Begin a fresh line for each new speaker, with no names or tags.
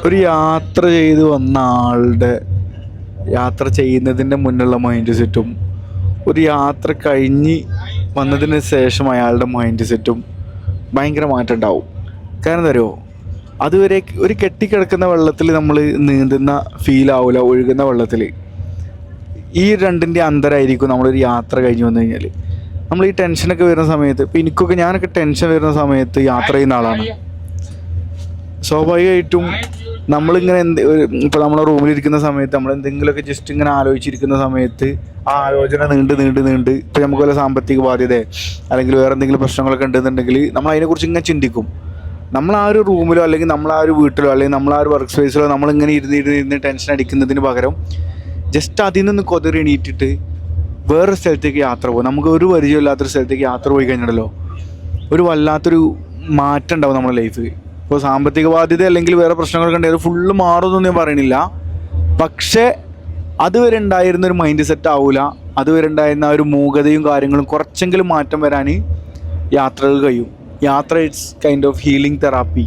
ഒരു യാത്ര ചെയ്ത് വന്ന ആളുടെ യാത്ര ചെയ്യുന്നതിൻ്റെ മുന്നുള്ള മൈൻഡ് സെറ്റും ഒരു യാത്ര കഴിഞ്ഞ് വന്നതിന് ശേഷം അയാളുടെ മൈൻഡ് സെറ്റും ഭയങ്കര മാറ്റം ഉണ്ടാവും. കാരണം എന്താ അറിയുമോ, അതുവരെ ഒരു കെട്ടിക്കിടക്കുന്ന വെള്ളത്തിൽ നമ്മൾ നീന്തുന്ന ഫീൽ ആവില്ല. ഒഴുകുന്ന വെള്ളത്തിൽ ഈ രണ്ടിൻ്റെ അന്തരമായിരിക്കും നമ്മളൊരു യാത്ര കഴിഞ്ഞ് വന്നു കഴിഞ്ഞാൽ. നമ്മൾ ഈ ടെൻഷനൊക്കെ വരുന്ന സമയത്ത്, ഇപ്പോൾ ഞാനൊക്കെ ടെൻഷൻ വരുന്ന സമയത്ത് യാത്ര ചെയ്യുന്ന ആളാണ്. സ്വാഭാവികമായിട്ടും നമ്മളിങ്ങനെ ഇപ്പോൾ നമ്മളെ റൂമിലിരിക്കുന്ന സമയത്ത് നമ്മൾ എന്തെങ്കിലുമൊക്കെ ജസ്റ്റ് ഇങ്ങനെ ആലോചിച്ചിരിക്കുന്ന സമയത്ത് ആ ആലോചന നീണ്ട് ഇപ്പോൾ നമുക്ക് വല്ല സാമ്പത്തിക ബാധ്യത അല്ലെങ്കിൽ വേറെ എന്തെങ്കിലും പ്രശ്നങ്ങളൊക്കെ ഉണ്ടെന്നുണ്ടെങ്കിൽ നമ്മൾ അതിനെക്കുറിച്ച് ഇങ്ങനെ ചിന്തിക്കും. നമ്മൾ ആ ഒരു റൂമിലോ അല്ലെങ്കിൽ നമ്മൾ ആ ഒരു വീട്ടിലോ അല്ലെങ്കിൽ നമ്മൾ ആ ഒരു വർക്ക് സ്പേസിലോ നമ്മളിങ്ങനെ ഇരുന്ന് ടെൻഷൻ അടിക്കുന്നതിന് പകരം ജസ്റ്റ് അതിൽ നിന്ന് കൊതറി എണീറ്റിട്ട് വേറൊരു സ്ഥലത്തേക്ക് യാത്ര പോകും. നമുക്ക് ഒരു പരിചയമില്ലാത്തൊരു സ്ഥലത്തേക്ക് യാത്ര പോയി കഴിഞ്ഞിട്ടല്ലോ ഒരു വല്ലാത്തൊരു മാറ്റം ഉണ്ടാവും നമ്മുടെ ലൈഫിൽ. ഇപ്പോൾ സാമ്പത്തിക ബാധ്യത അല്ലെങ്കിൽ വേറെ പ്രശ്നങ്ങളൊക്കെ ഉണ്ടെങ്കിൽ ഫുള്ള് മാറുമെന്നൊന്നും ഞാൻ പറയണില്ല. പക്ഷേ അതുവരെ ഉണ്ടായിരുന്നൊരു മൈൻഡ് സെറ്റ് ആവില്ല. അതുവരെ ഉണ്ടായിരുന്ന ആ ഒരു മൂകതയും കാര്യങ്ങളും കുറച്ചെങ്കിലും മാറ്റം വരാൻ യാത്രകൾ കഴിയും. യാത്ര it's kind of healing therapy.